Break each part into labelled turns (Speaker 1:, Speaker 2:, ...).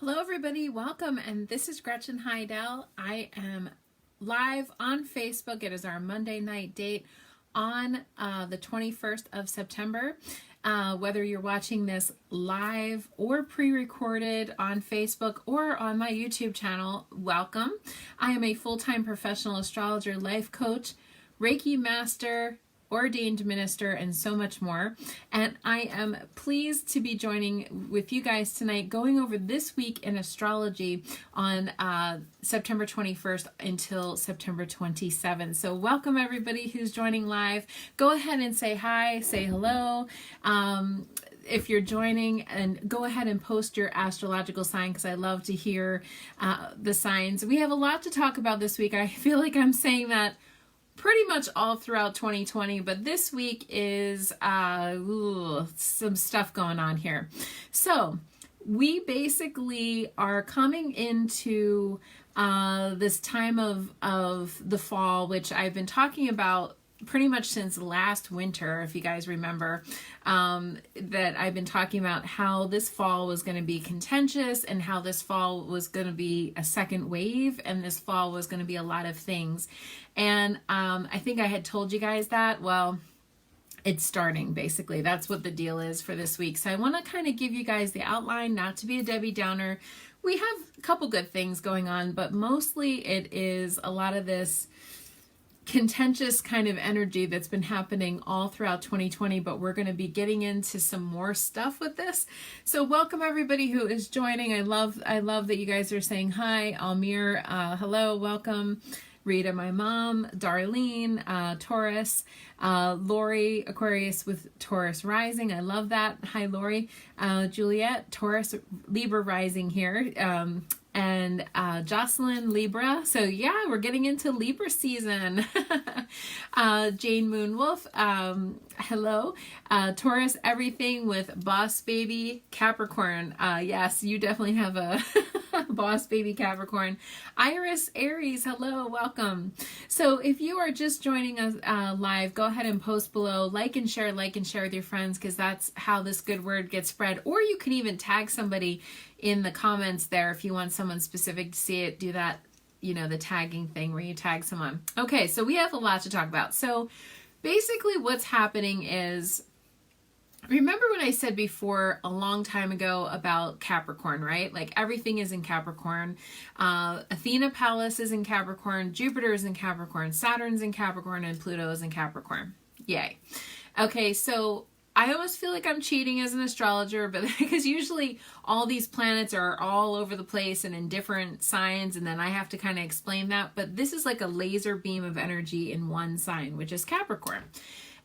Speaker 1: Hello everybody, welcome, and this is Gretchen Hidell. I am live on Facebook. It is our Monday night date on the 21st of September. Whether you're watching this live or pre-recorded on Facebook or on my YouTube channel, welcome. I am a full-time professional astrologer, life coach, Reiki master, ordained minister, and so much more. And I am pleased to be joining with you guys tonight, going over this week in astrology on September 21st until September 27th. So welcome everybody who's joining live. Go ahead and say hi, say hello. If you're joining, and go ahead and post your astrological sign, because I love to hear the signs. We have a lot to talk about this week. I feel like I'm saying that pretty much all throughout 2020, but this week is some stuff going on here. So we basically are coming into this time of the fall, which I've been talking about pretty much since last winter, if you guys remember, that I've been talking about how this fall was going to be contentious and how this fall was going to be a second wave, and this fall was going to be a lot of things. And I think I had told you guys that. Well, it's starting, basically. That's what the deal is for this week. So I want to kind of give you guys the outline, not to be a Debbie Downer. We have a couple good things going on, but mostly it is a lot of this contentious kind of energy that's been happening all throughout 2020, but we're going to be getting into some more stuff with this. So welcome everybody who is joining. I love that you guys are saying hi. Almir, hello, welcome. Rita, my mom, Darlene, Taurus, Lori, Aquarius with Taurus rising. I love that. Hi, Lori. Juliet, Taurus, Libra rising here. And Jocelyn, Libra. So yeah, we're getting into Libra season. Jane Moonwolf, hello. Taurus, everything with Boss Baby Capricorn. Yes, you definitely have a Boss Baby Capricorn. Iris, Aries, hello, welcome. So if you are just joining us live, go ahead and post below, like and share with your friends, because that's how this good word gets spread. Or you can even tag somebody in the comments there if you want someone specific to see it. Do that, the tagging thing where you tag someone. Okay, so we have a lot to talk about. So basically what's happening is, remember when I said before a long time ago about Capricorn, right? Like everything is in Capricorn. Athena Palace is in Capricorn, Jupiter is in Capricorn, Saturn's in Capricorn, and Pluto is in Capricorn. Yay. Okay, so I almost feel like I'm cheating as an astrologer, but because usually all these planets are all over the place and in different signs, and then I have to kind of explain that. But this is like a laser beam of energy in one sign, which is Capricorn.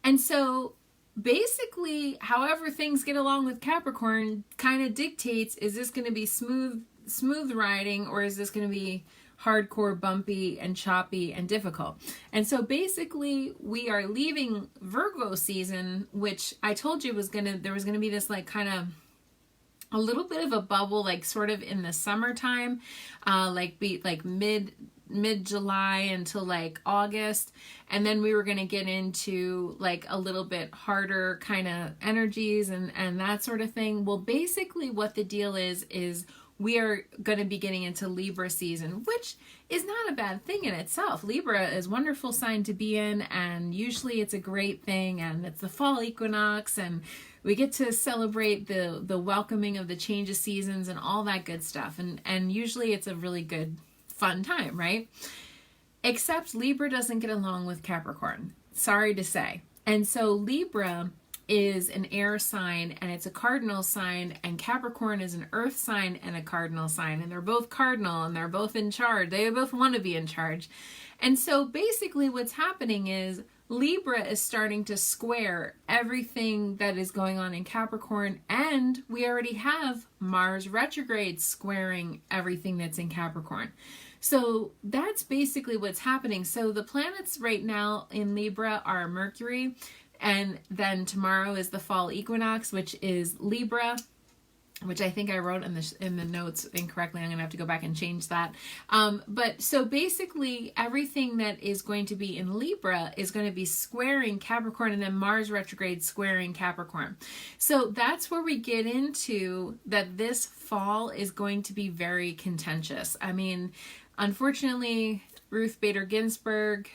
Speaker 1: And so basically, however things get along with Capricorn kind of dictates, is this going to be smooth riding, or is this going to be hardcore, bumpy, and choppy, and difficult? And so basically we are leaving Virgo season, which I told you there was gonna be this like kind of a little bit of a bubble, like sort of in the summertime, like mid-July until like August, and then we were going to get into like a little bit harder kind of energies and that sort of thing. Well, basically what the deal is we are going to be getting into Libra season, which is not a bad thing in itself. Libra is a wonderful sign to be in, and usually it's a great thing, and it's the fall equinox, and we get to celebrate the welcoming of the change of seasons and all that good stuff, and usually it's a really good, fun time, right? Except Libra doesn't get along with Capricorn, sorry to say. And so Libra is an air sign, and it's a cardinal sign, and Capricorn is an earth sign and a cardinal sign, and they're both cardinal, and they're both in charge. They both want to be in charge. And so basically what's happening is Libra is starting to square everything that is going on in Capricorn, and we already have Mars retrograde squaring everything that's in Capricorn. So that's basically what's happening. So the planets right now in Libra are Mercury, and then tomorrow is the fall equinox, which is Libra. which I think I wrote in the notes incorrectly. I'm gonna have to go back and change that. But so basically everything that is going to be in Libra is going to be squaring Capricorn, and then Mars retrograde squaring Capricorn. So that's where we get into that this fall is going to be very contentious. I mean, unfortunately, Ruth Bader Ginsburg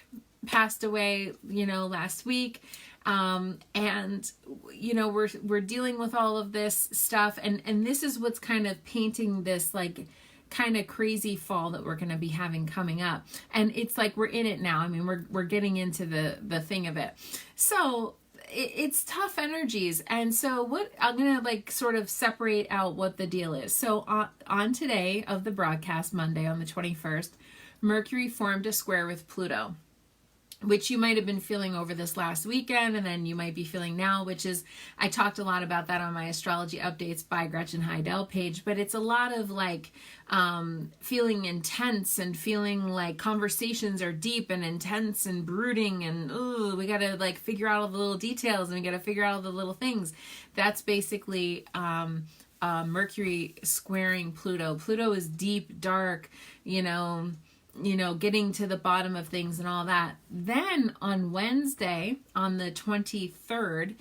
Speaker 1: passed away, last week. And we're dealing with all of this stuff, and this is what's kind of painting this like kind of crazy fall that we're going to be having coming up. And it's like we're in it now. I mean, we're getting into the thing of it. So it's tough energies. And so what I'm going to like sort of separate out what the deal is. So on today of the broadcast, Monday on the 21st, Mercury formed a square with Pluto, which you might have been feeling over this last weekend, and then you might be feeling now, which is, I talked a lot about that on my Astrology Updates by Gretchen Hidell page, but it's a lot of like feeling intense and feeling like conversations are deep and intense and brooding, and we got to like figure out all the little details, and we got to figure out all the little things. That's basically Mercury squaring Pluto. Pluto is deep, dark, getting to the bottom of things and all that. Then on Wednesday, on the 23rd,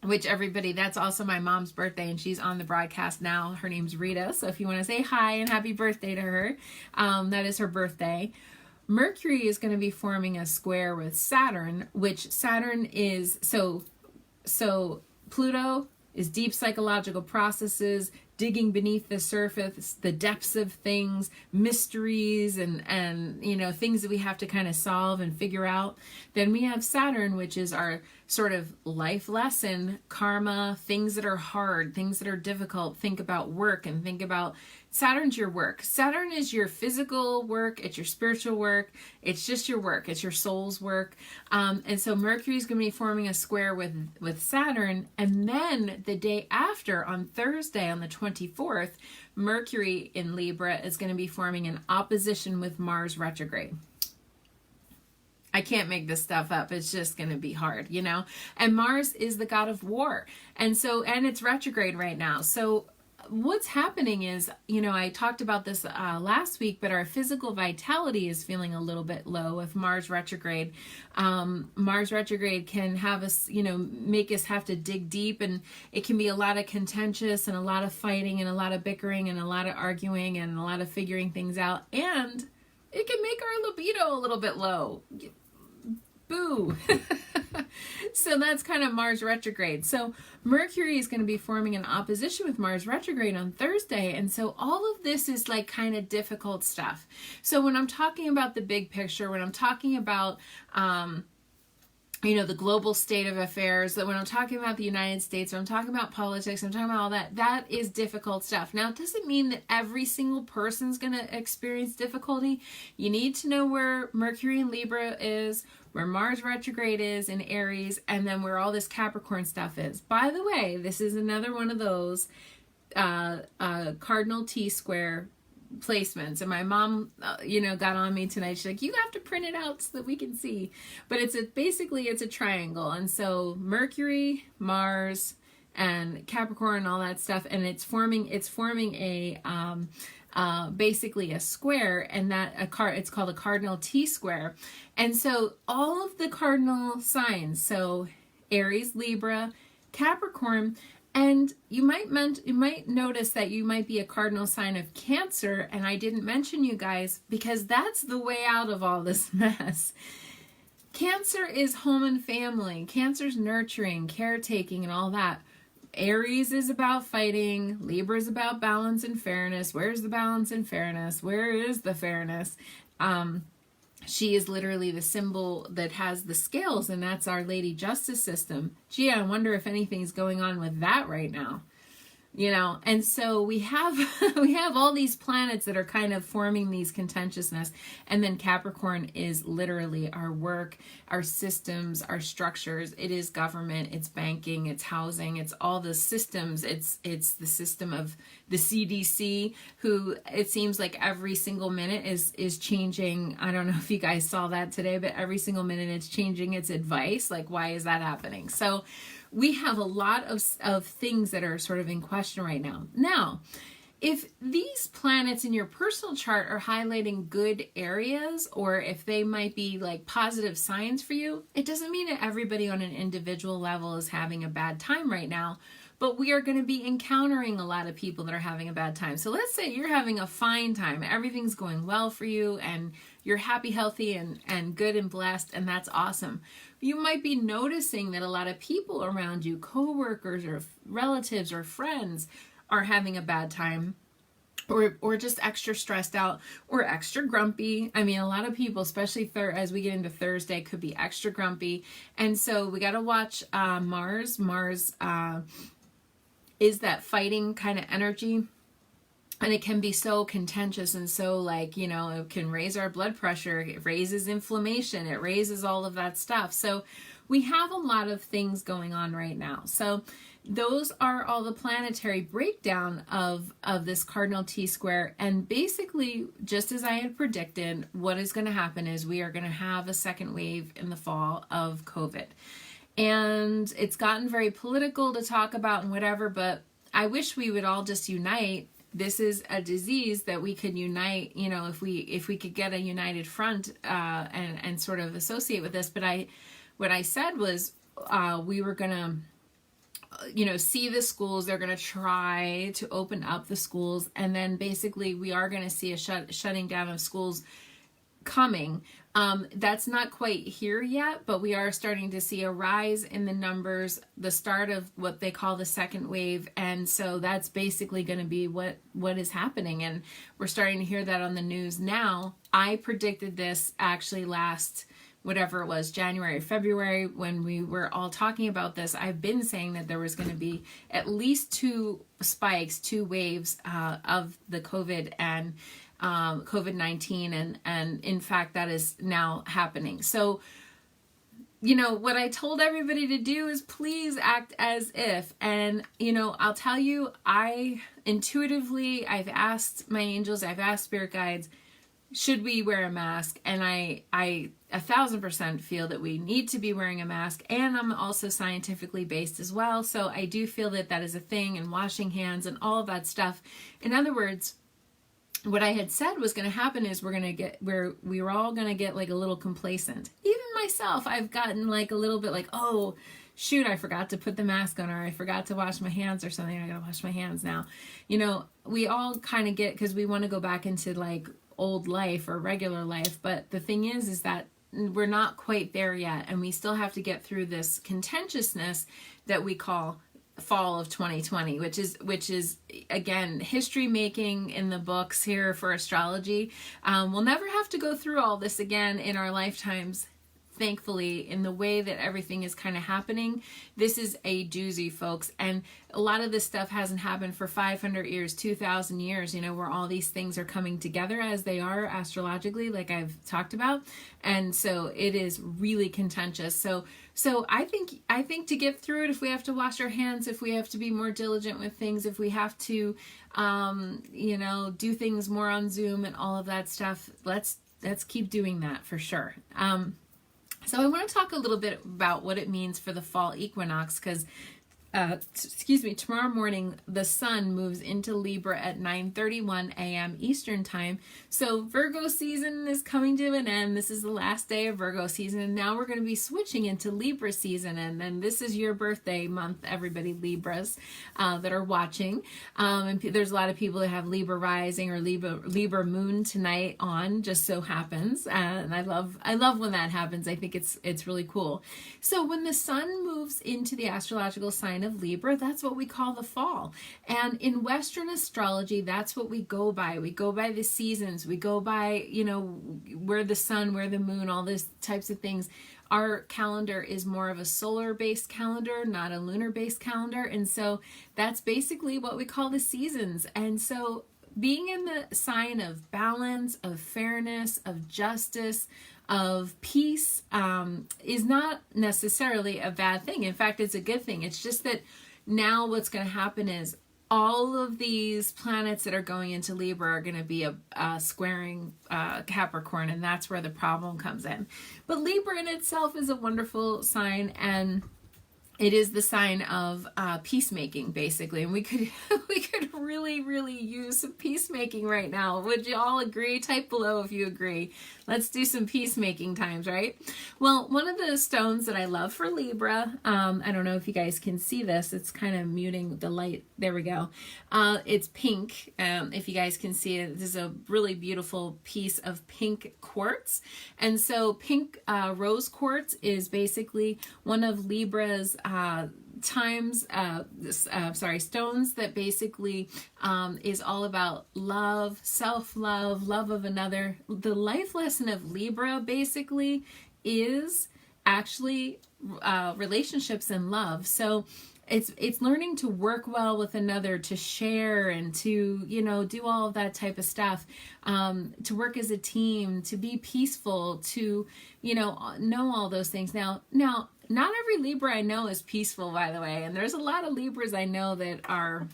Speaker 1: which everybody, that's also my mom's birthday, and she's on the broadcast now. Her name's Rita. So if you want to say hi and happy birthday to her, that is her birthday. Mercury is going to be forming a square with Saturn, which Saturn is, so Pluto is deep psychological processes, digging beneath the surface, the depths of things, mysteries, and things that we have to kind of solve and figure out. Then we have Saturn, which is our sort of life lesson, karma, things that are hard, things that are difficult. Think about work and think about Saturn's your work. Saturn is your physical work. It's your spiritual work. It's just your work. It's your soul's work. And so Mercury is going to be forming a square with Saturn. And then the day after, on Thursday, on the 24th, Mercury in Libra is going to be forming an opposition with Mars retrograde. I can't make this stuff up. It's just going to be hard, And Mars is the god of war. And it's retrograde right now. So what's happening is, I talked about this last week, but our physical vitality is feeling a little bit low with Mars retrograde. Mars retrograde can have us, make us have to dig deep, and it can be a lot of contentious and a lot of fighting and a lot of bickering and a lot of arguing and a lot of figuring things out. And it can make our libido a little bit low. Boo. So that's kind of Mars retrograde. So Mercury is going to be forming an opposition with Mars retrograde on Thursday. And so all of this is like kind of difficult stuff. So when I'm talking about the big picture, when I'm talking about, the global state of affairs, that when I'm talking about the United States, when I'm talking about politics, I'm talking about all that, that is difficult stuff. Now, it doesn't mean that every single person's going to experience difficulty. You need to know where Mercury in Libra is, where Mars retrograde is in Aries, and then where all this Capricorn stuff is. By the way, this is another one of those cardinal T-square placements, and my mom got on me tonight. She's like, you have to print it out so that we can see. But it's a triangle, and so Mercury, Mars, and Capricorn and all that stuff, and it's forming a basically a square, and that it's called a cardinal T-square. And so all of the cardinal signs, so Aries, Libra, Capricorn, and you might notice that you might be a cardinal sign of Cancer, and I didn't mention you guys because that's the way out of all this mess. Cancer is home and family. Cancer's nurturing, caretaking, and all that. Aries is about fighting. Libra is about balance and fairness. Where's the balance and fairness? Where is the fairness? She is literally the symbol that has the scales, and that's Our Lady Justice System. Gee, I wonder if anything's going on with that right now. And so we have all these planets that are kind of forming these contentiousness, and then Capricorn is literally our work, our systems, our structures. It is government, it's banking, it's housing, it's all the systems. It's the system of the CDC, who it seems like every single minute is changing. I don't know if you guys saw that today, but every single minute it's changing its advice. Like, why is that happening? So we have a lot of things that are sort of in question right now. Now, if these planets in your personal chart are highlighting good areas, or if they might be like positive signs for you, it doesn't mean that everybody on an individual level is having a bad time right now. But we are going to be encountering a lot of people that are having a bad time. So let's say you're having a fine time. Everything's going well for you and you're happy, healthy, and good and blessed, and that's awesome. You might be noticing that a lot of people around you, coworkers or relatives or friends, are having a bad time, or just extra stressed out or extra grumpy. I mean, a lot of people, especially as we get into Thursday, could be extra grumpy. And so we got to watch Mars. Mars is that fighting kind of energy. And it can be so contentious and so like, you know, it can raise our blood pressure. It raises inflammation. It raises all of that stuff. So we have a lot of things going on right now. So those are all the planetary breakdown of this cardinal T-square. And basically, just as I had predicted, what is going to happen is we are going to have a second wave in the fall of COVID. And it's gotten very political to talk about and whatever, but I wish we would all just unite. This is a disease that we could unite, you know, if we could get a united front and sort of associate with this. But what I said was we were going to, you know, see the schools. They're going to try to open up the schools. And then basically we are going to see a shutting down of schools coming. That's not quite here yet, but we are starting to see a rise in the numbers, the start of what they call the second wave. And so that's basically going to be what is happening. And we're starting to hear that on the news now. I predicted this actually last, whatever it was, January, February, when we were all talking about this. I've been saying that there was going to be at least 2 spikes, 2 waves of the COVID and COVID-19, and in fact that is now happening. So, you know, what I told everybody to do is please act as if. And, you know, I'll tell you, I've asked my angels, I've asked spirit guides, should we wear a mask? And I 1000% feel that we need to be wearing a mask. And I'm also scientifically based as well. So I do feel that that is a thing, and washing hands and all of that stuff. In other words, what I had said was going to happen is we were all going to get like a little complacent. Even myself, I've gotten like a little bit like, oh, shoot, I forgot to put the mask on, or I forgot to wash my hands or something. I got to wash my hands now. You know, we all kind of get, because we want to go back into like old life or regular life. But the thing is that we're not quite there yet. And we still have to get through this contentiousness that we call fall of 2020, which is again history making in the books here for astrology. We'll never have to go through all this again in our lifetimes, thankfully, in the way that everything is kind of happening. This is a doozy, folks. And a lot of this stuff hasn't happened for 500 years, 2,000 years, you know, where all these things are coming together as they are astrologically, like I've talked about. And so it is really contentious. So I think to get through it, if we have to wash our hands, if we have to be more diligent with things, if we have to, you know, do things more on Zoom and all of that stuff, let's keep doing that for sure. So I want to talk a little bit about what it means for the fall equinox, because tomorrow morning the sun moves into Libra at 9:31 a.m. Eastern time. So Virgo season is coming to an end. This is the last day of Virgo season, and now we're going to be switching into Libra season. And then this is your birthday month, everybody Libras that are watching. And there's a lot of people that have Libra rising or Libra moon tonight on, just so happens. And I love when that happens. I think it's really cool. So when the sun moves into the astrological sign of Libra, that's what we call the fall. And in Western astrology, that's what we go by. We go by the seasons. We go by, you know, where the sun, where the moon, all these types of things. Our calendar is more of a solar-based calendar, not a lunar-based calendar. And so that's basically what we call the seasons. And so being in the sign of balance, of fairness, of justice, of peace is not necessarily a bad thing. In fact, it's a good thing. It's just that now what's going to happen is all of these planets that are going into Libra are going to be squaring Capricorn, and that's where the problem comes in. But Libra in itself is a wonderful sign, and it is the sign of peacemaking, basically, and we could we could really use some peacemaking right now. Would you all agree? Type below if you agree. Let's do some peacemaking times, right? Well, one of the stones that I love for Libra, I don't know if you guys can see this. It's kind of muting the light. There we go. It's pink. If you guys can see it, this is a really beautiful piece of pink quartz. And so pink rose quartz is basically one of Libra's stones that basically is all about love, self-love, love of another. The life lesson of Libra basically is actually relationships and love. So it's learning to work well with another, to share, and to, you know, do all of that type of stuff, to work as a team, to be peaceful, to, you know all those things. Now, not every Libra I know is peaceful, by the way, and there's a lot of Libras I know that are,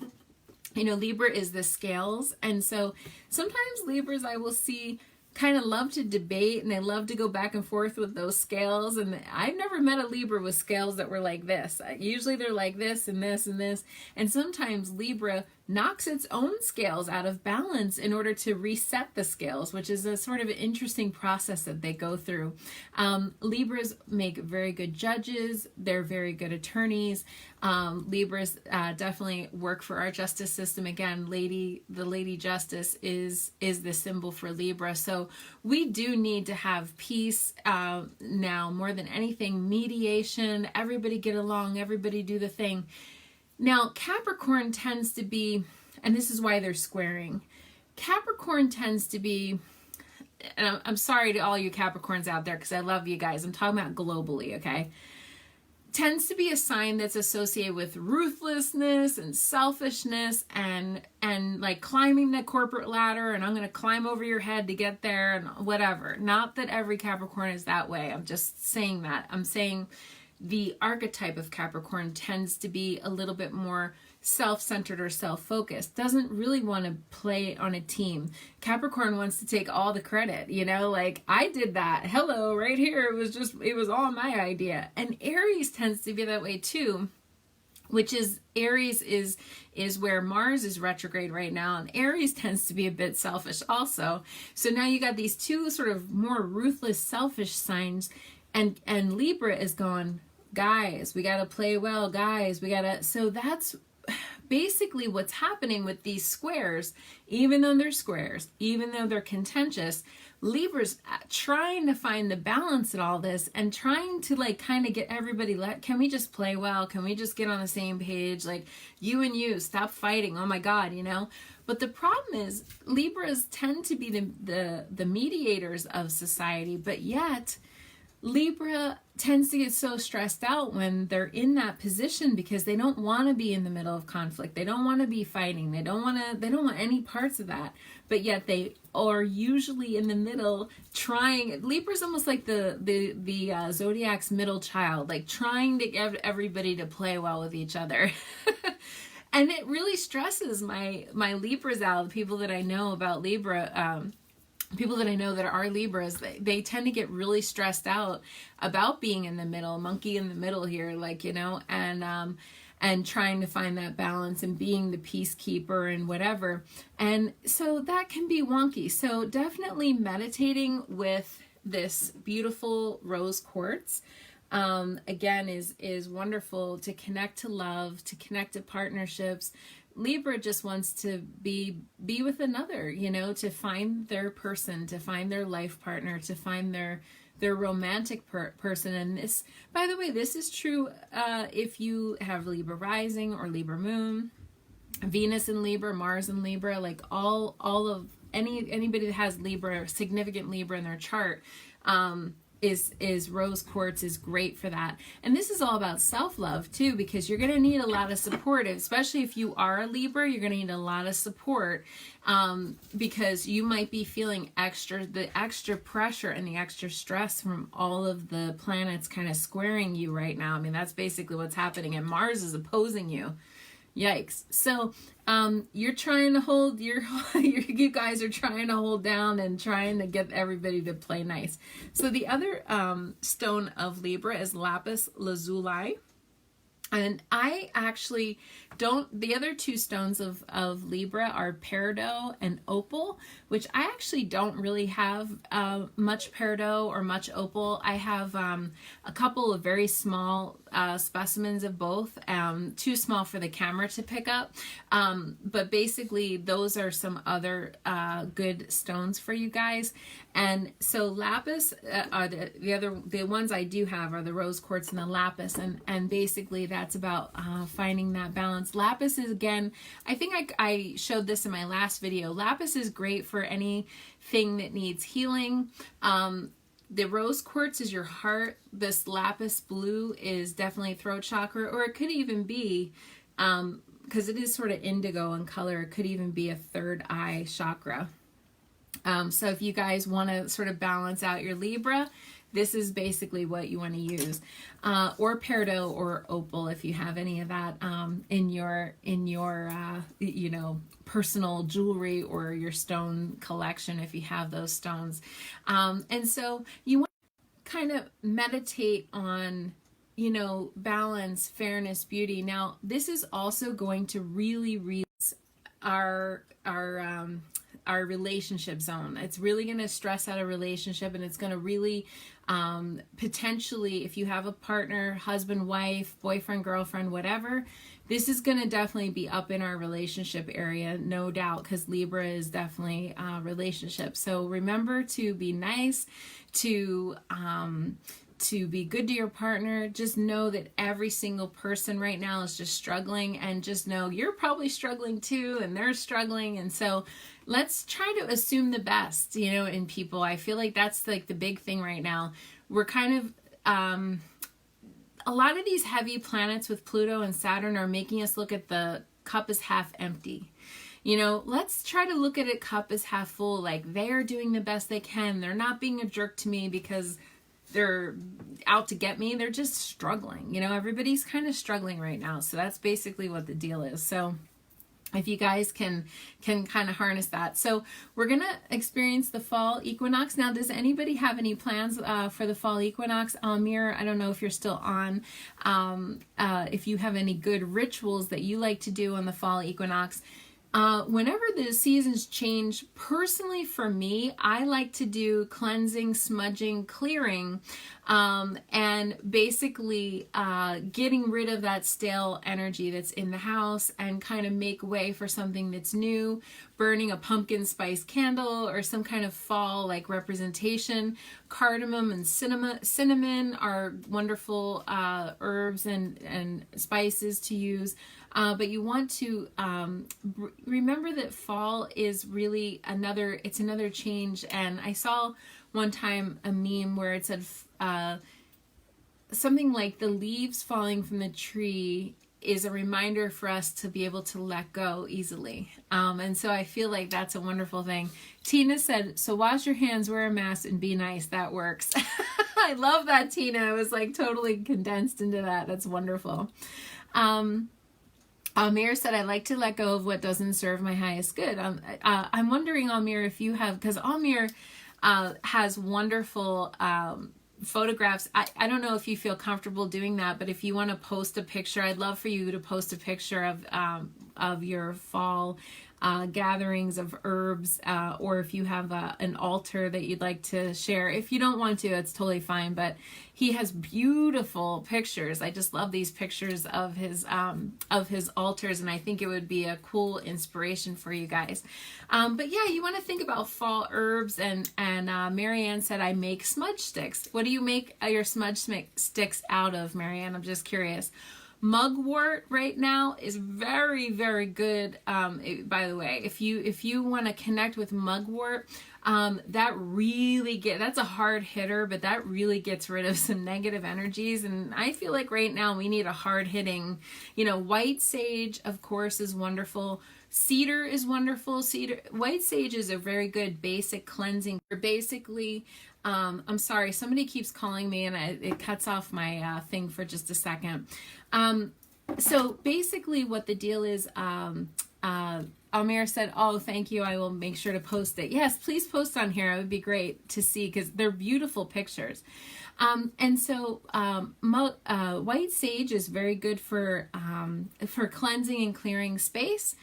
Speaker 1: you know, Libra is the scales, and so sometimes Libras I will see kind of love to debate, and they love to go back and forth with those scales, and I've never met a Libra with scales that were like this. Usually they're like this and this and this, and sometimes Libra knocks its own scales out of balance in order to reset the scales, which is a sort of an interesting process that they go through. Libras make very good judges. They're very good attorneys. Libras definitely work for our justice system. Again, the Lady Justice is the symbol for Libra. So we do need to have peace now more than anything. Mediation, everybody get along, everybody do the thing. Now, Capricorn tends to be, and this is why they're squaring, Capricorn tends to be, and I'm sorry to all you Capricorns out there because I love you guys. I'm talking about globally, okay? Tends to be a sign that's associated with ruthlessness and selfishness and like climbing the corporate ladder, and I'm going to climb over your head to get there and whatever. Not that every Capricorn is that way. I'm just saying that. I'm saying the archetype of Capricorn tends to be a little bit more self-centered or self-focused, doesn't really want to play on a team. Capricorn wants to take all the credit, you know, like I did that. Hello, right here. It was all my idea. And Aries tends to be that way too, which is Aries is where Mars is retrograde right now, and Aries tends to be a bit selfish also. So now you got these two sort of more ruthless, selfish signs, and Libra is going, guys, we got to play well, guys, we got to. So that's basically what's happening with these squares. Even though they're squares, even though they're contentious, Libra's trying to find the balance in all this and trying to like kind of get everybody, can we just play well? Can we just get on the same page? Like you and you, stop fighting. Oh my God, you know? But the problem is Libras tend to be the mediators of society, but yet Libra tends to get so stressed out when they're in that position because they don't want to be in the middle of conflict. They don't want to be fighting. They don't want any parts of that. But yet they are usually in the middle trying. Libra's almost like the zodiac's middle child, like trying to get everybody to play well with each other. And it really stresses my Libras out, the people that I know about Libra, people that I know that are Libras, they tend to get really stressed out about being in the middle, monkey in the middle here, like, you know, and trying to find that balance and being the peacekeeper and whatever. And so that can be wonky. So definitely meditating with this beautiful rose quartz, again, is wonderful to connect to love, to connect to partnerships. Libra just wants to be with another, you know, to find their person, to find their life partner, to find their romantic person. And this, by the way, this is true if you have Libra rising or Libra moon, Venus in Libra, Mars in Libra, like all of anybody that has Libra, significant Libra in their chart, is rose quartz is great for that. And this is all about self-love too, because you're going to need a lot of support, especially if you are a Libra. You're going to need a lot of support because you might be feeling the extra pressure and the extra stress from all of the planets kind of squaring you right now. I mean, that's basically what's happening, and Mars is opposing you. Yikes. So you're trying to hold you guys are trying to hold down and trying to get everybody to play nice. So the other stone of Libra is lapis lazuli. And I actually don't, the other two stones of Libra are peridot and opal, which I actually don't really have much peridot or much opal. I have a couple of very small specimens of both, too small for the camera to pick up. But basically those are some other good stones for you guys. And so lapis, are the ones I do have are the rose quartz and the lapis, and basically that's about finding that balance. Lapis is, again, I think I showed this in my last video. Lapis is great for anything that needs healing. The rose quartz is your heart. This lapis blue is definitely throat chakra, or it could even be, because it is sort of indigo in color, it could even be a third eye chakra. So if you guys want to sort of balance out your Libra, this is basically what you want to use, or peridot or opal if you have any of that in your you know, personal jewelry or your stone collection if you have those stones. And so you want to kind of meditate on, you know, balance, fairness, beauty. Now this is also going to really our relationship zone. It's really going to stress out a relationship, and it's going to really potentially, if you have a partner, husband, wife, boyfriend, girlfriend, whatever, this is going to definitely be up in our relationship area, no doubt, because Libra is definitely relationship. So remember to be nice, to be good to your partner. Just know that every single person right now is just struggling, and just know you're probably struggling too, and they're struggling. And so let's try to assume the best, you know, in people. I feel like that's like the big thing right now. We're kind of, a lot of these heavy planets with Pluto and Saturn are making us look at the cup as half empty. You know, let's try to look at it cup as half full. Like, they are doing the best they can. They're not being a jerk to me because they're out to get me. They're just struggling. You know, everybody's kind of struggling right now. So that's basically what the deal is. So if you guys can kind of harness that. So we're going to experience the fall equinox. Now, does anybody have any plans for the fall equinox? Amir, I don't know if you're still on. If you have any good rituals that you like to do on the fall equinox. Whenever the seasons change, personally for me, I like to do cleansing, smudging, clearing, and basically getting rid of that stale energy that's in the house and kind of make way for something that's new, burning a pumpkin spice candle or some kind of fall like representation. Cardamom and cinnamon are wonderful herbs and spices to use. But you want to remember that fall is really another change. And I saw one time a meme where it said something like the leaves falling from the tree is a reminder for us to be able to let go easily. And so I feel like that's a wonderful thing. Tina said, so wash your hands, wear a mask, and be nice. That works. I love that, Tina. It was like totally condensed into that. That's wonderful. Amir said, I like to let go of what doesn't serve my highest good. I'm wondering, Amir, if you have, because Amir has wonderful photographs. I don't know if you feel comfortable doing that, but if you want to post a picture, I'd love for you to post a picture of your fall gatherings of herbs, or if you have an altar that you'd like to share. If you don't want to, it's totally fine, but he has beautiful pictures. I just love these pictures of his altars, and I think it would be a cool inspiration for you guys. But yeah, you want to think about fall herbs, and Marianne said, I make smudge sticks. What do you make your smudge sticks out of, Marianne? I'm just curious. Mugwort right now is very, very good. By the way, if you want to connect with mugwort, that's a hard hitter, but that really gets rid of some negative energies. And I feel like right now we need a hard hitting, white sage, of course, is wonderful. Cedar is wonderful. White sage is a very good basic cleansing. Basically, I'm sorry, somebody keeps calling me and it cuts off my thing for just a second. So basically what the deal is, Almir said, oh, thank you. I will make sure to post it. Yes, please post on here. It would be great to see because they're beautiful pictures. And so white sage is very good for cleansing and clearing space.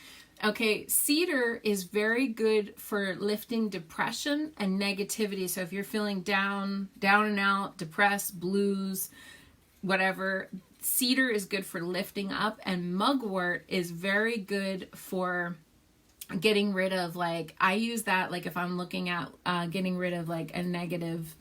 Speaker 1: Okay, cedar is very good for lifting depression and negativity. So if you're feeling down and out, depressed, blues, whatever, cedar is good for lifting up. And mugwort is very good for getting rid of, like, I use that like if I'm looking at getting rid of like a negative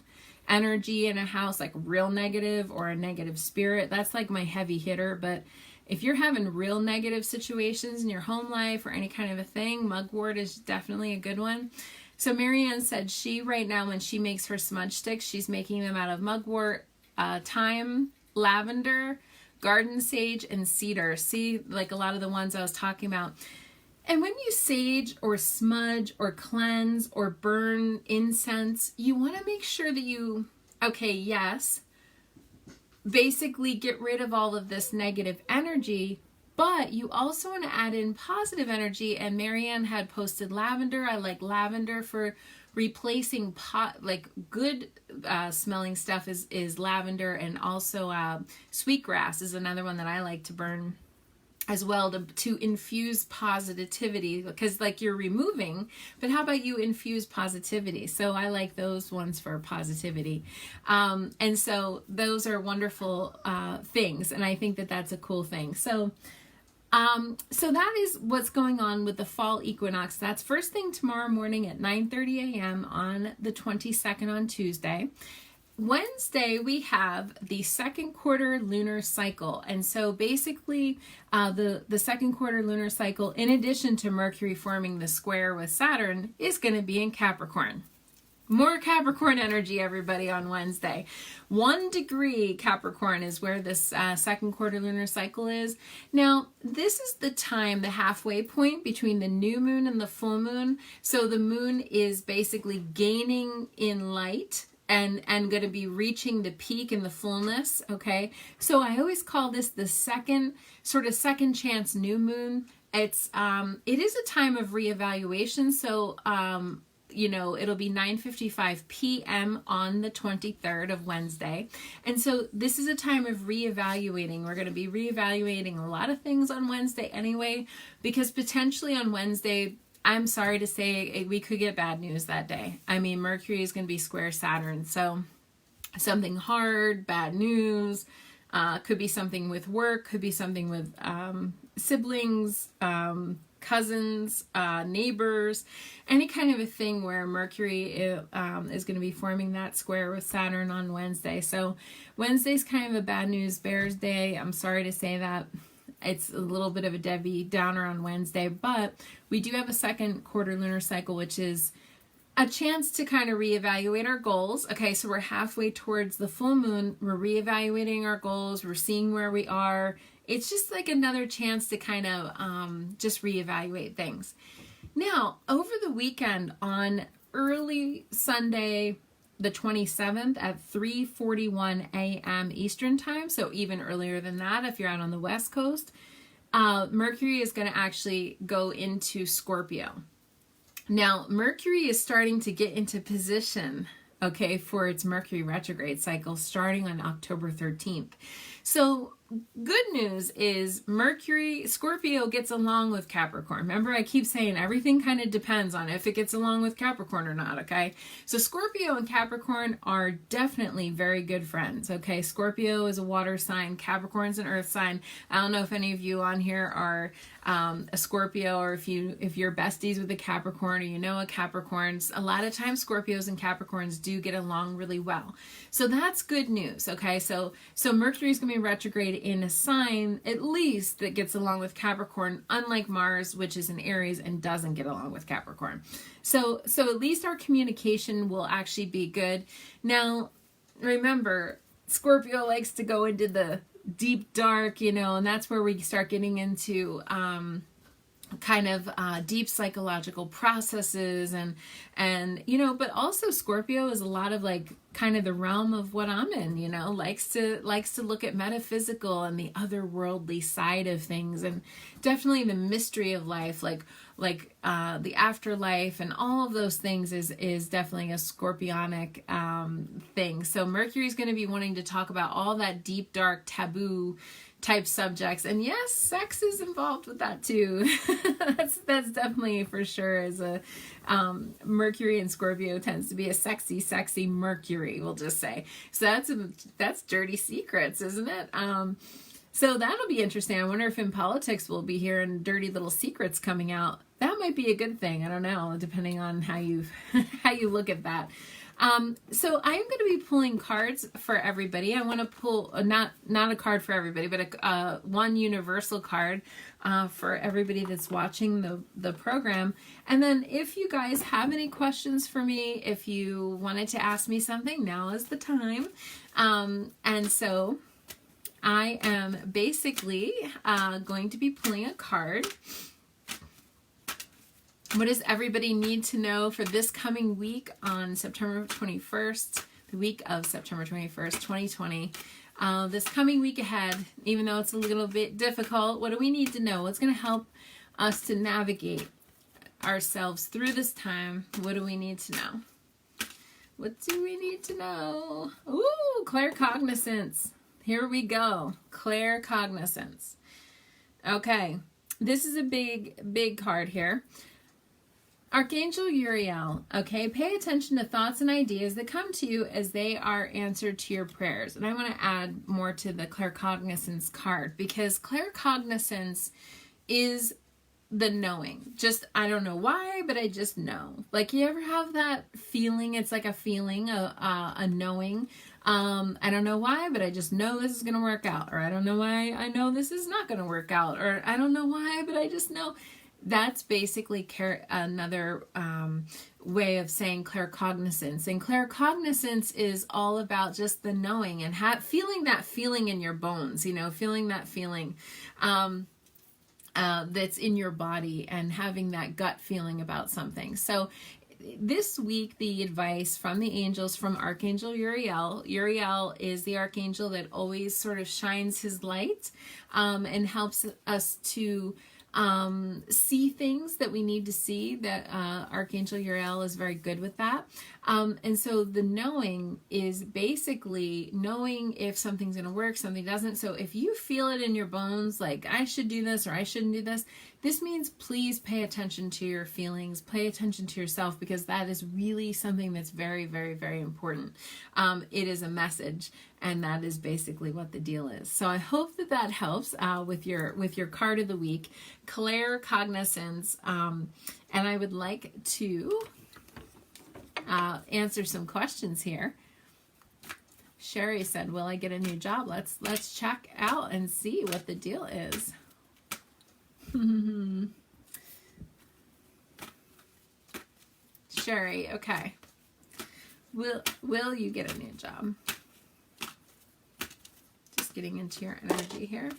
Speaker 1: energy in a house, like real negative or a negative spirit. That's like my heavy hitter. But if you're having real negative situations in your home life or any kind of a thing, mugwort is definitely a good one. So Marianne said she right now, when she makes her smudge sticks, she's making them out of mugwort, thyme, lavender, garden sage, and cedar. See, like a lot of the ones I was talking about. And when you sage or smudge or cleanse or burn incense, you want to make sure that you, okay, yes, basically get rid of all of this negative energy, but you also want to add in positive energy. And Marianne had posted lavender. I like lavender for replacing like good smelling stuff is lavender, and also sweetgrass is another one that I like to burn as well to infuse positivity, because like you're removing, but how about you infuse positivity? So I like those ones for positivity. And so those are wonderful things. And I think that that's a cool thing. So that is what's going on with the fall equinox. That's first thing tomorrow morning at 9:30 a.m. on the 22nd on Tuesday. Wednesday, we have the second quarter lunar cycle. And so basically the second quarter lunar cycle, in addition to Mercury forming the square with Saturn, is going to be in Capricorn. More Capricorn energy, everybody, on Wednesday. 1 degree Capricorn is where this second quarter lunar cycle is. Now, this is the time, the halfway point between the new moon and the full moon. So the moon is basically gaining in light and going to be reaching the peak and the fullness. Okay, so I always call this the second chance new moon. It is a time of reevaluation. So it'll be 9:55 p.m. on the 23rd of Wednesday. And so this is a time of reevaluating. We're going to be reevaluating a lot of things on Wednesday anyway, because potentially on Wednesday, I'm sorry to say, we could get bad news that day. I mean, Mercury is going to be square Saturn. So something hard, bad news, could be something with work, could be something with siblings, cousins, neighbors, any kind of a thing where Mercury is going to be forming that square with Saturn on Wednesday. So Wednesday's kind of a bad news bears day. I'm sorry to say that. It's a little bit of a Debbie Downer on Wednesday, but we do have a second quarter lunar cycle, which is a chance to kind of reevaluate our goals. Okay, so we're halfway towards the full moon. We're reevaluating our goals. We're seeing where we are. It's just like another chance to kind of just reevaluate things. Now, over the weekend on early Sunday, the 27th at 3:41 a.m. Eastern time, so even earlier than that if you're out on the West Coast, Mercury is going to actually go into Scorpio. Now, Mercury is starting to get into position, okay, for its Mercury retrograde cycle starting on October 13th. So good news is Scorpio gets along with Capricorn. Remember, I keep saying everything kind of depends on if it gets along with Capricorn or not, okay? So Scorpio and Capricorn are definitely very good friends, okay? Scorpio is a water sign. Capricorn's an earth sign. I don't know if any of you on here are a Scorpio, or if you're besties with a Capricorn, or you know a Capricorn. A lot of times Scorpios and Capricorns do get along really well. So that's good news, okay? So Mercury's going to be retrograde in a sign, at least, that gets along with Capricorn, unlike Mars, which is in Aries and doesn't get along with Capricorn. So at least our communication will actually be good. Now, remember, Scorpio likes to go into the deep dark, and that's where we start getting into kind of deep psychological processes, and you know, but also Scorpio is a lot of like kind of the realm of what I'm in, you know, likes to look at metaphysical and the otherworldly side of things, and definitely the mystery of life, like the afterlife and all of those things is definitely a scorpionic thing. So Mercury's going to be wanting to talk about all that deep, dark, taboo type subjects, and yes, sex is involved with that too. that's definitely for sure. As a Mercury and Scorpio tends to be a sexy Mercury, we'll just say. So that's dirty secrets, isn't it? So that'll be interesting. I wonder if in politics we'll be hearing dirty little secrets coming out. That might be a good thing. I don't know, depending on how you how you look at that. So I'm going to be pulling cards for everybody. I want to pull not a card for everybody, but one universal card for everybody that's watching the program. And then if you guys have any questions for me, if you wanted to ask me something, now is the time. And so I am basically going to be pulling a card. What does everybody need to know for this coming week on September 21st, the week of September 21st, 2020? This coming week ahead, even though it's a little bit difficult, what do we need to know? What's going to help us to navigate ourselves through this time? What do we need to know? What do we need to know? Ooh, claircognizance. Here we go. Claircognizance. Okay, this is a big card here. Archangel Uriel, okay, pay attention to thoughts and ideas that come to you as they are answered to your prayers. And I want to add more to the claircognizance card, because claircognizance is the knowing. Just, I don't know why, but I just know. Like, you ever have that feeling? It's like a feeling, a knowing. I don't know why, but I just know this is going to work out. Or I don't know why I know this is not going to work out. Or I don't know why, but I just know. That's basically another way of saying claircognizance. And claircognizance is all about just the knowing and feeling that feeling in your bones, you know, feeling that feeling that's in your body and having that gut feeling about something. So this week, the advice from the angels, from Archangel Uriel. Uriel is the archangel that always sort of shines his light and helps us to see things that we need to see. That Archangel Uriel is very good with that. And so the knowing is basically knowing if something's going to work, something doesn't. So if you feel it in your bones, like I should do this or I shouldn't do this, this means please pay attention to your feelings, pay attention to yourself, because that is really something that's very, very, very important. It is a message, and that is basically what the deal is. So I hope that that helps with your card of the week, claircognizance. And I would like to answer some questions here. Sherry said, "Will I get a new job?" Let's check out and see what the deal is. Sherry, okay. Will you get a new job? Just getting into your energy here.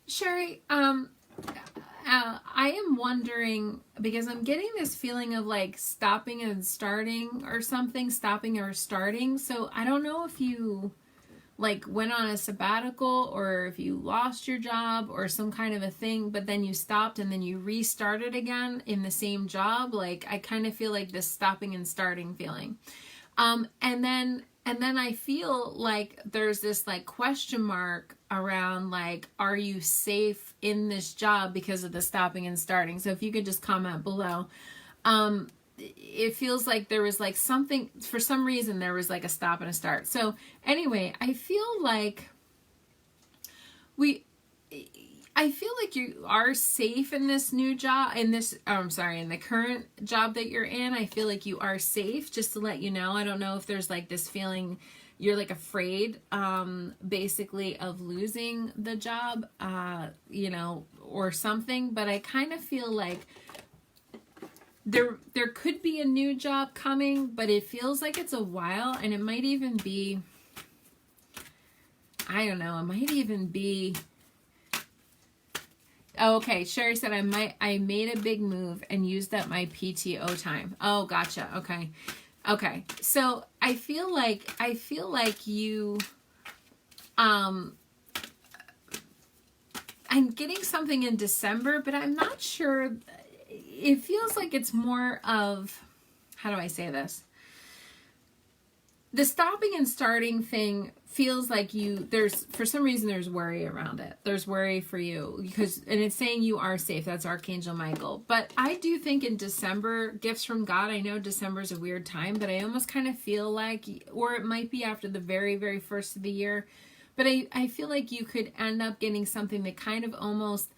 Speaker 1: Sherry, I am wondering, because I'm getting this feeling of like stopping and starting or something, stopping or starting. So I don't know if you like went on a sabbatical or if you lost your job or some kind of a thing, but then you stopped and then you restarted again in the same job. Like, I kind of feel like this stopping and starting feeling. And then I feel like there's this like question mark around like, are you safe in this job because of the stopping and starting? So if you could just comment below. It feels like there was like something, for some reason there was like a stop and a start. So anyway, I feel like you are safe in this new job, in the current job that you're in. I feel like you are safe, just to let you know. I don't know if there's like this feeling you're like afraid, basically, of losing the job, you know, or something. But I kind of feel like there could be a new job coming, but it feels like it's a while, and it might even be, I don't know, it might even be, oh, okay, Sherry said I made a big move and used up my PTO time. Oh, gotcha. Okay. Okay. So I feel like you, I'm getting something in December, but I'm not sure. It feels like it's more of, how do I say this? The stopping and starting thing feels like for some reason there's worry around it. There's worry for you and it's saying you are safe. That's Archangel Michael. But I do think in December, gifts from God, I know December's a weird time, but I almost kind of feel like, or it might be after the very, very first of the year, but I feel like you could end up getting something that kind of almost,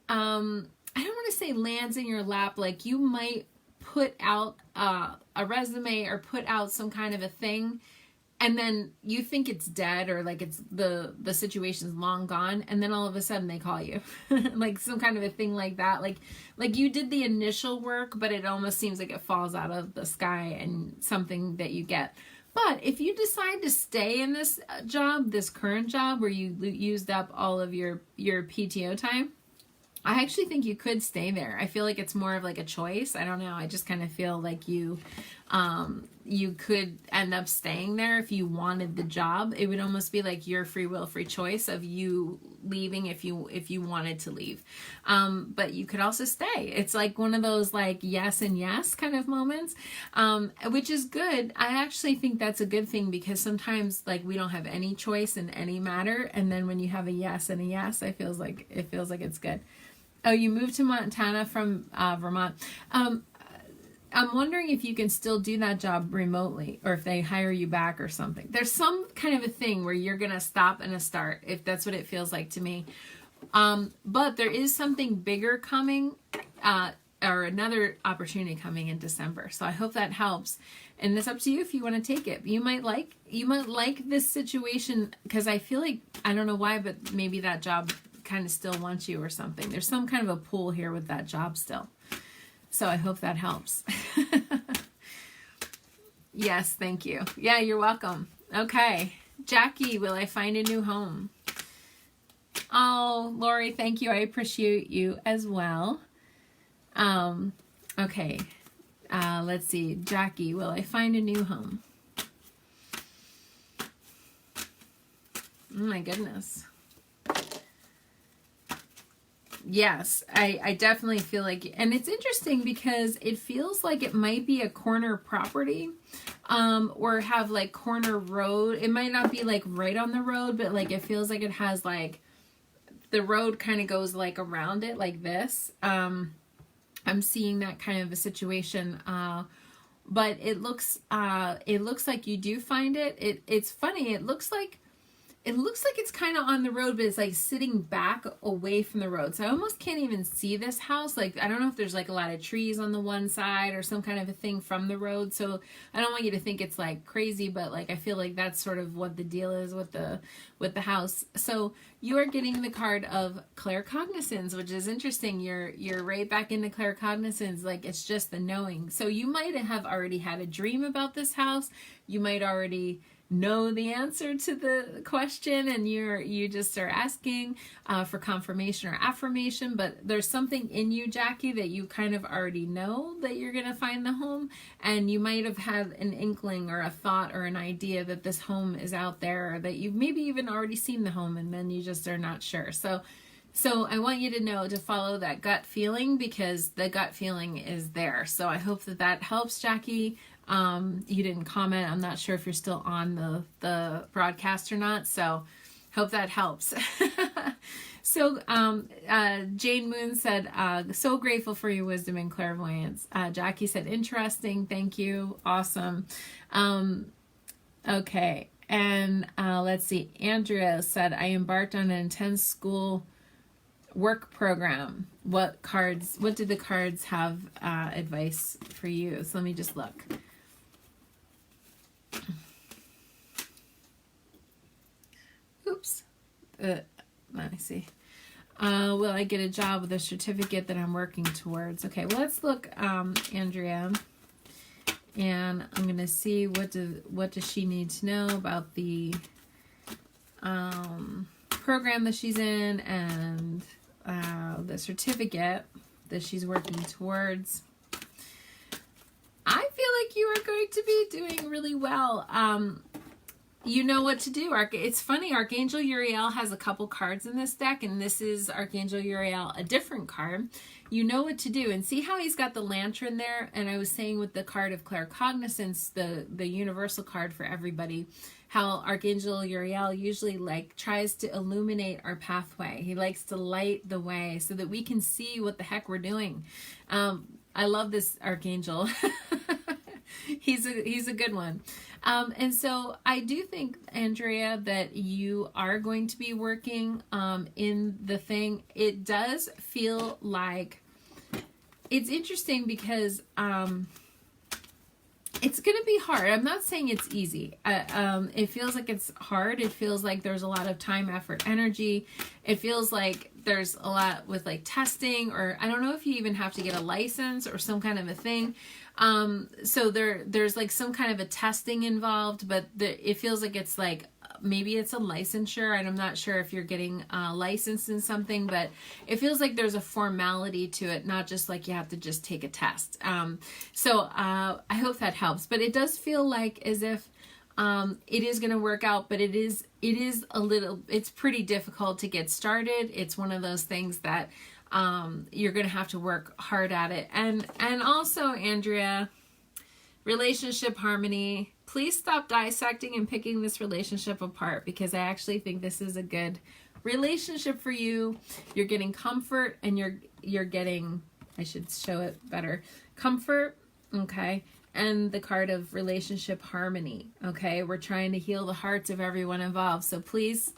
Speaker 1: I don't want to say lands in your lap. Like you might put out a resume or put out some kind of a thing, and then you think it's dead or like it's the situation's long gone, and then all of a sudden they call you. Like some kind of a thing like that. Like you did the initial work, but it almost seems like it falls out of the sky and something that you get. But if you decide to stay in this job, this current job where you used up all of your PTO time, I actually think you could stay there. I feel like it's more of like a choice. I don't know. I just kind of feel like you could end up staying there if you wanted the job. It would almost be like your free will, free choice of you leaving if you wanted to leave. But you could also stay. It's like one of those like yes and yes kind of moments, which is good. I actually think that's a good thing because sometimes like we don't have any choice in any matter. And then when you have a yes and a yes, it feels like it's good. Oh, you moved to Montana from Vermont. I'm wondering if you can still do that job remotely or if they hire you back or something. There's some kind of a thing where you're going to stop and a start, if that's what it feels like to me. But there is something bigger coming, or another opportunity coming in December. So I hope that helps. And it's up to you if you want to take it. You might like this situation because I feel like, I don't know why, but maybe that job kind of still wants you or something. There's some kind of a pull here with that job still. So I hope that helps. Yes, thank you. Yeah, you're welcome. Okay. Jackie, will I find a new home? Oh, Lori, thank you. I appreciate you as well. Okay. Let's see. Jackie, will I find a new home? Oh my goodness. Yes, I definitely feel like, and it's interesting because it feels like it might be a corner property, or have like corner road. It might not be like right on the road, but like it feels like it has like the road kind of goes like around it like this. I'm seeing that kind of a situation, but it looks like you do find it. It's funny. It looks like it's kind of on the road, but it's like sitting back away from the road. So I almost can't even see this house. Like, I don't know if there's like a lot of trees on the one side or some kind of a thing from the road. So I don't want you to think it's like crazy, but like, I feel like that's sort of what the deal is with the house. So you are getting the card of claircognizance, which is interesting. You're right back into claircognizance. Like it's just the knowing. So you might have already had a dream about this house. You might already know the answer to the question and you just are asking for confirmation or affirmation, but there's something in you, Jackie, that you kind of already know that you're going to find the home, and you might have had an inkling or a thought or an idea that this home is out there, or that you've maybe even already seen the home and then you just are not sure. So I want you to know to follow that gut feeling, because the gut feeling is there. So I hope that helps, Jackie. You didn't comment. I'm not sure if you're still on the broadcast or not. So hope that helps. So, Jane Moon said, so grateful for your wisdom and clairvoyance. Jackie said, interesting. Thank you. Awesome. Okay. And, let's see. Andrea said, I embarked on an intense school work program. What did the cards have, advice for you? So let me just look. Oops. Let me see. Will I get a job with a certificate that I'm working towards? Okay, well, let's look, Andrea. And I'm going to see what does she need to know about the program that she's in and the certificate that she's working towards. I feel like you are going to be doing really well. You know what to do. It's funny, Archangel Uriel has a couple cards in this deck, and this is Archangel Uriel, a different card. You know what to do. And see how he's got the lantern there? And I was saying with the card of claircognizance, the universal card for everybody, how Archangel Uriel usually like tries to illuminate our pathway. He likes to light the way so that we can see what the heck we're doing. I love this Archangel. He's a good one. And so I do think, Andrea, that you are going to be working in the thing. It does feel like it's interesting because it's going to be hard. I'm not saying it's easy. It feels like it's hard. It feels like there's a lot of time, effort, energy. It feels like there's a lot with like testing, or I don't know if you even have to get a license or some kind of a thing. So there's like some kind of a testing involved, but it feels like it's like, maybe it's a licensure, and I'm not sure if you're getting licensed in something, but it feels like there's a formality to it, not just like you have to just take a test. So I hope that helps, but it does feel like as if it is going to work out, but it is it's pretty difficult to get started. It's one of those things that you're going to have to work hard at it. And also, Andrea, relationship harmony, please stop dissecting and picking this relationship apart, because I actually think this is a good relationship for you. You're getting comfort, and you're getting, I should show it better, comfort, okay, and the card of relationship harmony, okay. We're trying to heal the hearts of everyone involved, so please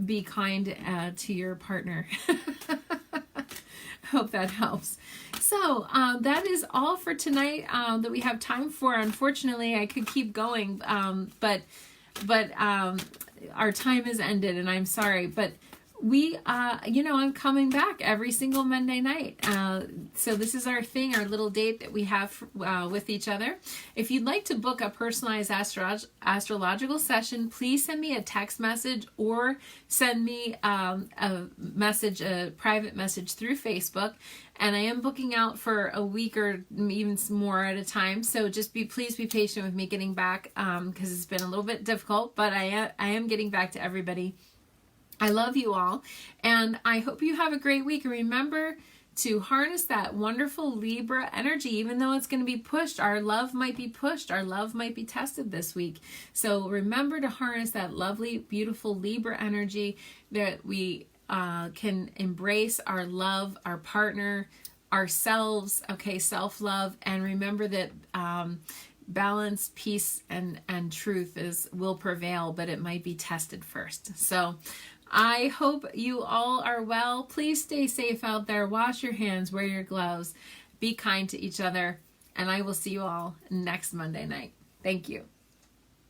Speaker 1: be kind to your partner. Hope that helps. So that is all for tonight that we have time for. Unfortunately, I could keep going, but our time has ended, and I'm sorry. But we, I'm coming back every single Monday night. So this is our thing, our little date that we have with each other. If you'd like to book a personalized astrological session, please send me a text message or send me a private message through Facebook. And I am booking out for a week or even more at a time. So just please be patient with me getting back, because it's been a little bit difficult, but I am getting back to everybody. I love you all, and I hope you have a great week. And remember to harness that wonderful Libra energy, even though it's going to be pushed. Our love might be pushed. Our love might be tested this week. So remember to harness that lovely, beautiful Libra energy, that we can embrace our love, our partner, ourselves, okay, self-love. And remember that balance, peace, and truth will prevail, but it might be tested first. So I hope you all are well. Please stay safe out there. Wash your hands, wear your gloves, be kind to each other, and I will see you all next Monday night. Thank you.